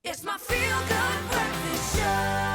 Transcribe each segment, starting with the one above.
It's my feel-good breakfast show.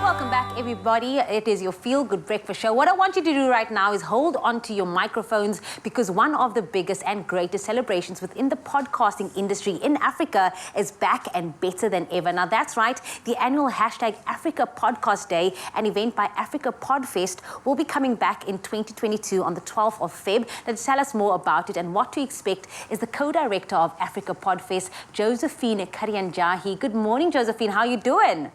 Welcome back, everybody. It is your Feel Good Breakfast Show. What I want you to do right now is hold on to your microphones, because one of the biggest and greatest celebrations within the podcasting industry in Africa is back and better than ever. Now, that's right. The annual hashtag Africa Podcast Day, an event by Africa Podfest, will be coming back in 2022 on the 12th of Feb. Now, to tell us more about it and what to expect is the Co-Director of Africa Podfest, Josephine Karianjahi. Good morning, Josephine. How are you doing?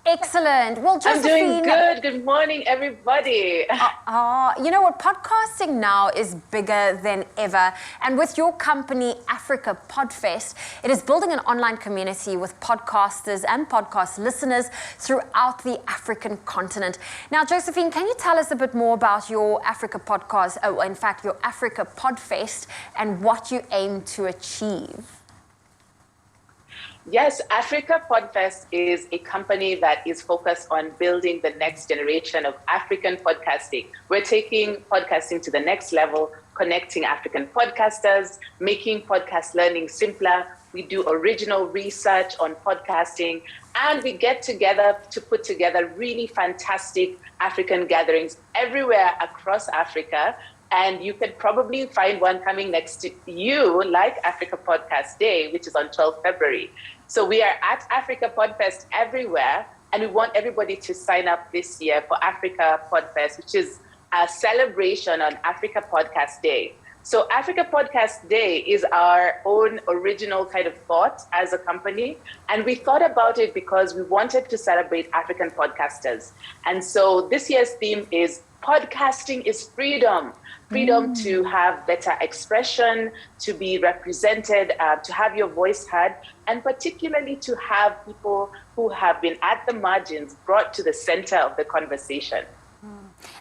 Excellent. Well, Josephine, I'm doing good. Good morning, everybody. You know what? Podcasting now is bigger than ever. And with your company, Africa Podfest, it is building an online community with podcasters and podcast listeners throughout the African continent. Now, Josephine, can you tell us a bit more about your Africa Podcast, your Africa Podfest, and what you aim to achieve? Yes, Africa Podfest is a company that is focused on building the next generation of African podcasting. We're taking podcasting to the next level, connecting African podcasters, making podcast learning simpler. We do original research on podcasting, and we get together to put together really fantastic African gatherings everywhere across Africa. And you can probably find one coming next to you, like Africa Podcast Day, which is on 12th February. So we are at Africa Podfest everywhere, and we want everybody to sign up this year for Africa Podfest, which is a celebration on Africa Podcast Day. So Africa Podcast Day is our own original kind of thought as a company. And we thought about it because we wanted to celebrate African podcasters. And so this year's theme is podcasting is freedom. Freedom to have better expression, to be represented, to have your voice heard, and particularly to have people who have been at the margins brought to the center of the conversation.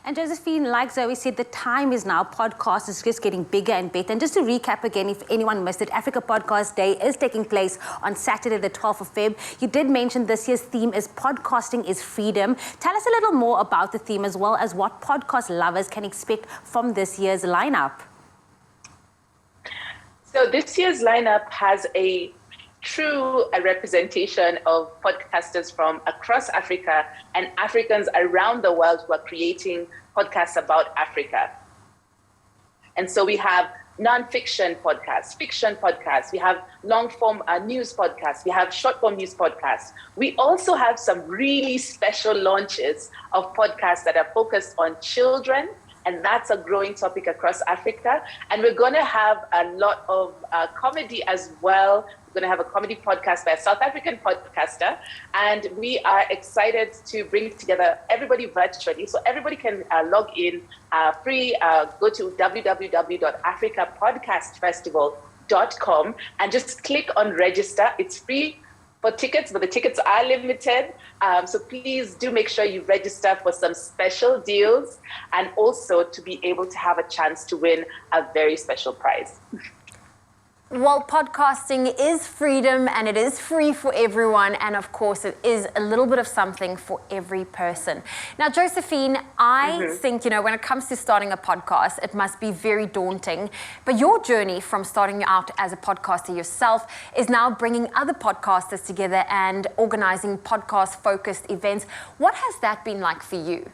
And Josephine, like Zoe said, the time is now. Podcast is just getting bigger and better. And just to recap again, if anyone missed it, Africa Podcast Day is taking place on Saturday, the 12th of Feb. You did mention this year's theme is podcasting is freedom. Tell us a little more about the theme, as well as what podcast lovers can expect from this year's lineup. So this year's lineup has a true representation of podcasters from across Africa and Africans around the world who are creating podcasts about Africa. And so we have non-fiction podcasts, fiction podcasts, we have long-form news podcasts, we have short-form news podcasts. We also have some really special launches of podcasts that are focused on children, and that's a growing topic across Africa. And we're going to have a lot of comedy as well. We're going to have a comedy podcast by a South African podcaster. And we are excited to bring together everybody virtually. So everybody can log in free, go to www.africapodcastfestival.com and just click on register. It's free for tickets, but the tickets are limited. So please do make sure you register for some special deals, and also to be able to have a chance to win a very special prize. Well, podcasting is freedom, and it is free for everyone. And of course, it is a little bit of something for every person. Now, Josephine, I think, when it comes to starting a podcast, it must be very daunting. But your journey from starting out as a podcaster yourself is now bringing other podcasters together and organizing podcast-focused events. What has that been like for you?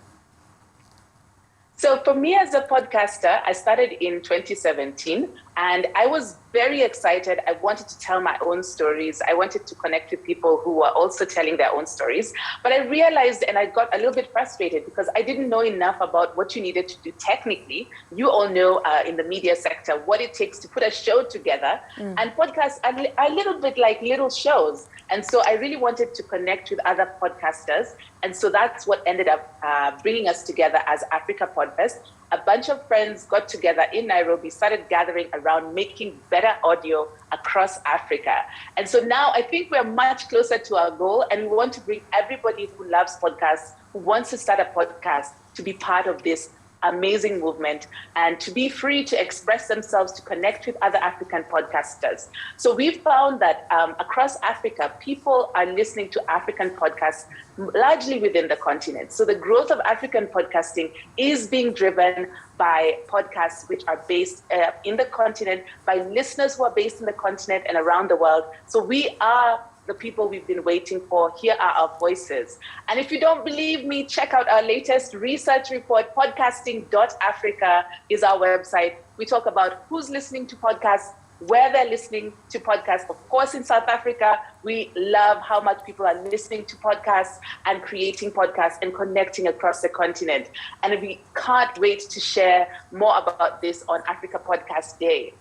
So for me as a podcaster, I started in 2017, and I was very excited. I wanted to tell my own stories. I wanted to connect with people who were also telling their own stories. But I realized, and I got a little bit frustrated, because I didn't know enough about what you needed to do technically. You all know in the media sector what it takes to put a show together. And podcasts are a little bit like little shows. And so I really wanted to connect with other podcasters. And so that's what ended up bringing us together as Africa Podfest. A bunch of friends got together in Nairobi, started gathering around making better audio across Africa. And so now I think we're much closer to our goal, and we want to bring everybody who loves podcasts, who wants to start a podcast, to be part of this amazing movement and to be free to express themselves, to connect with other African podcasters. So we've found that across Africa, people are listening to African podcasts largely within the continent. So the growth of African podcasting is being driven by podcasts which are based in the continent, by listeners who are based in the continent and around the world. So we are the people we've been waiting for. Here are our voices. And if you don't believe me, check out our latest research report. Podcasting.Africa is our website. We talk about who's listening to podcasts, where they're listening to podcasts. Of course, in South Africa, we love how much people are listening to podcasts and creating podcasts and connecting across the continent. And we can't wait to share more about this on Africa Podcast Day.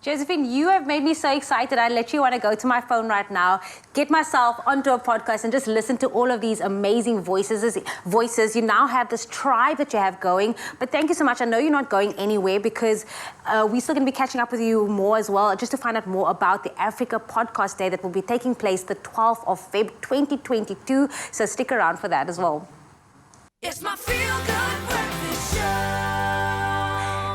Josephine, you have made me so excited. I literally want to go to my phone right now, get myself onto a podcast and just listen to all of these amazing voices. You now have this tribe that you have going. But thank you so much. I know you're not going anywhere because we're still going to be catching up with you more as well, just to find out more about the Africa Podcast Day that will be taking place the 12th of Feb 2022. So stick around for that as well. It's my feel-good breakfast show.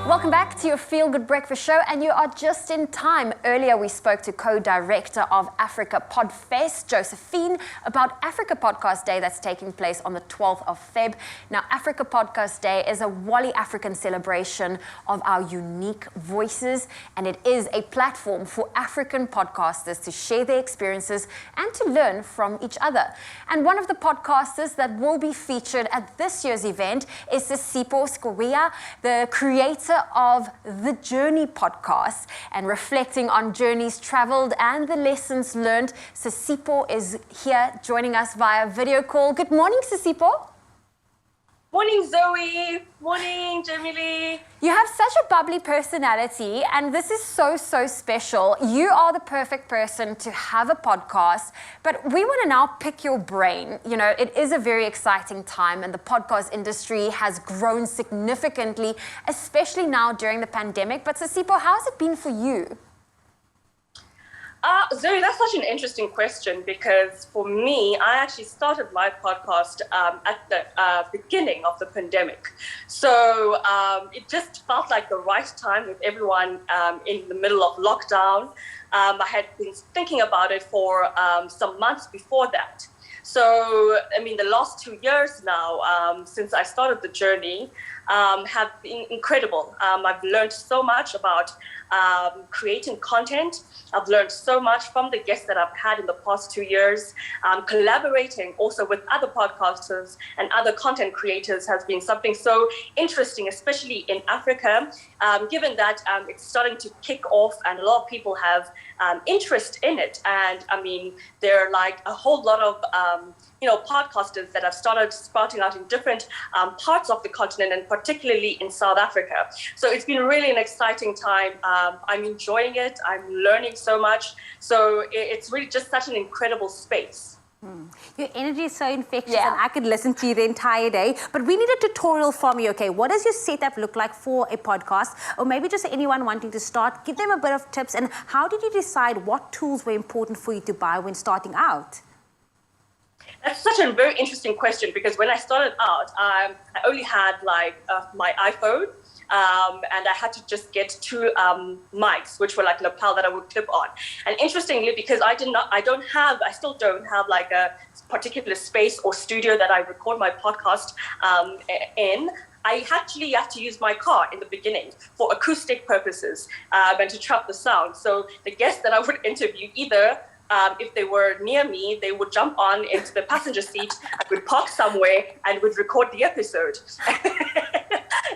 Welcome back to your Feel Good Breakfast Show, and you are just in time. Earlier, we spoke to Co-Director of Africa Podfest, Josephine, about Africa Podcast Day that's taking place on the 12th of Feb. Now, Africa Podcast Day is a Wally African celebration of our unique voices, and it is a platform for African podcasters to share their experiences and to learn from each other. And one of the podcasters that will be featured at this year's event is Sipho Skoria, the creator of the Journey podcast, and reflecting on journeys traveled and the lessons learned. Sipho is here joining us via video call. Good morning, Sipho. Morning, Zoe. Morning, Jamili. You have such a bubbly personality, and this is so, so special. You are the perfect person to have a podcast, but we want to now pick your brain. You know, it is a very exciting time, and the podcast industry has grown significantly, especially now during the pandemic. But Sipho, how has it been for you? Zoe, that's such an interesting question because for me, I actually started my podcast at the beginning of the pandemic. So it just felt like the right time with everyone in the middle of lockdown. I had been thinking about it for some months before that. So, I mean, the last 2 years now, since I started the journey, have been incredible. I've learned so much about creating content. I've learned so much from the guests that I've had in the past 2 years. Collaborating also with other podcasters and other content creators has been something so interesting, especially in Africa, given that it's starting to kick off and a lot of people have interest in it. And I mean, there are like a whole lot of podcasters that have started sprouting out in different parts of the continent, and particularly in South Africa. So it's been really an exciting time. I'm enjoying it. I'm learning so much. So it's really just such an incredible space. Your energy is so infectious, Yeah. and I could listen to you the entire day. But we need a tutorial from you, okay? What does your setup look like for a podcast? Or maybe just anyone wanting to start, give them a bit of tips. And how did you decide what tools were important for you to buy when starting out? That's such a very interesting question because when I started out, I only had like my iPhone. And I had to just get two mics, which were like lapel that I would clip on. And interestingly, because I still don't have like a particular space or studio that I record my podcast in, I actually had to use my car in the beginning for acoustic purposes and to trap the sound. So the guests that I would interview, either if they were near me, they would jump on into the passenger seat, I would park somewhere and would record the episode.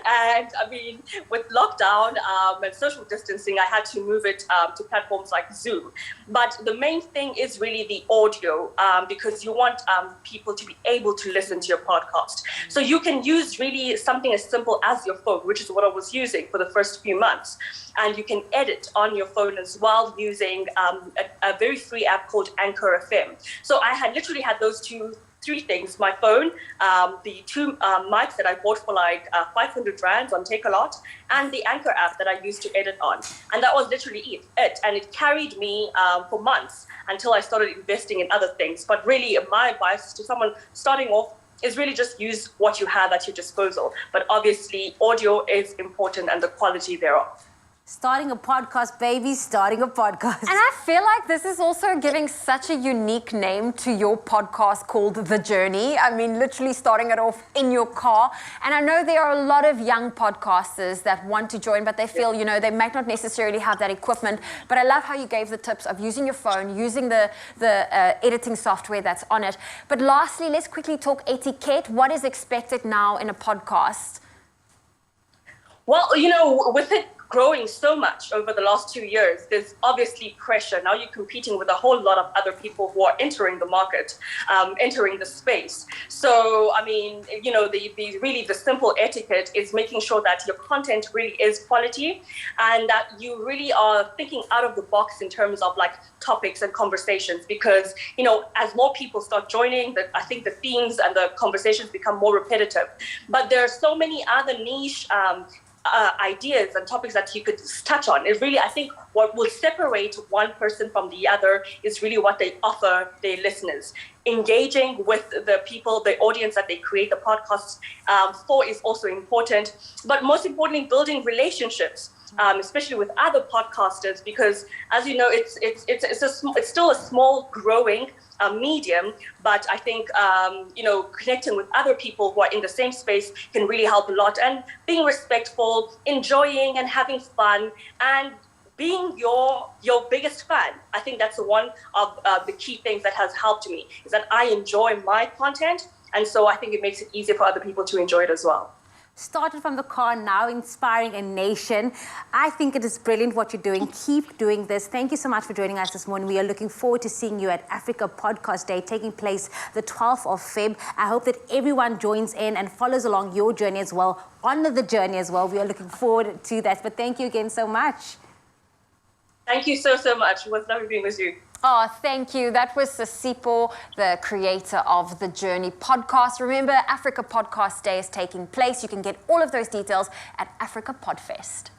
And I mean, with lockdown and social distancing, I had to move it to platforms like Zoom. But the main thing is really the audio because you want people to be able to listen to your podcast. So you can use really something as simple as your phone, which is what I was using for the first few months. And you can edit on your phone as well using a very free app called Anchor FM. So I had literally had those three things: my phone, the two mics that I bought for like 500 rands on Take-A-Lot, and the Anchor app that I used to edit on. And that was literally it. And it carried me for months until I started investing in other things. But really, my advice to someone starting off is really just use what you have at your disposal. But obviously, audio is important and the quality thereof. Starting a podcast, baby, starting a podcast. And I feel like this is also giving such a unique name to your podcast called The Journey. I mean, literally starting it off in your car. And I know there are a lot of young podcasters that want to join, but they feel, you know, they might not necessarily have that equipment. But I love how you gave the tips of using your phone, using the editing software that's on it. But lastly, let's quickly talk etiquette. What is expected now in a podcast? Well, you know, with it growing so much over the last 2 years, there's obviously pressure. Now you're competing with a whole lot of other people who are entering the market, entering the space. So, I mean, you know, the simple etiquette is making sure that your content really is quality and that you really are thinking out of the box in terms of like topics and conversations, because, you know, as more people start joining, I think the themes and the conversations become more repetitive. But there are so many other niche ideas and topics that you could touch on. It really, I think what will separate one person from the other is really what they offer their listeners. Engaging with the people, the audience that they create the podcast for is also important. But most importantly, building relationships, especially with other podcasters, because as you know, it's still a small growing medium, but I think you know, connecting with other people who are in the same space can really help a lot, and being respectful, enjoying and having fun, and being your biggest fan. I think that's one of the key things that has helped me, is that I enjoy my content, and so I think it makes it easier for other people to enjoy it as well. Started from the car, now inspiring a nation. I think it is brilliant what you're doing. Keep doing this. Thank you so much for joining us this morning. We are looking forward to seeing you at Africa Podcast Day, taking place the 12th of Feb. I hope that everyone joins in and follows along your journey as well, on the journey as well. We are looking forward to that. But thank you again so much. Thank you so much. It was lovely being with you. Oh, thank you. That was Sisipo, the creator of the Journey podcast. Remember, Africa Podcast Day is taking place. You can get all of those details at Africa Podfest.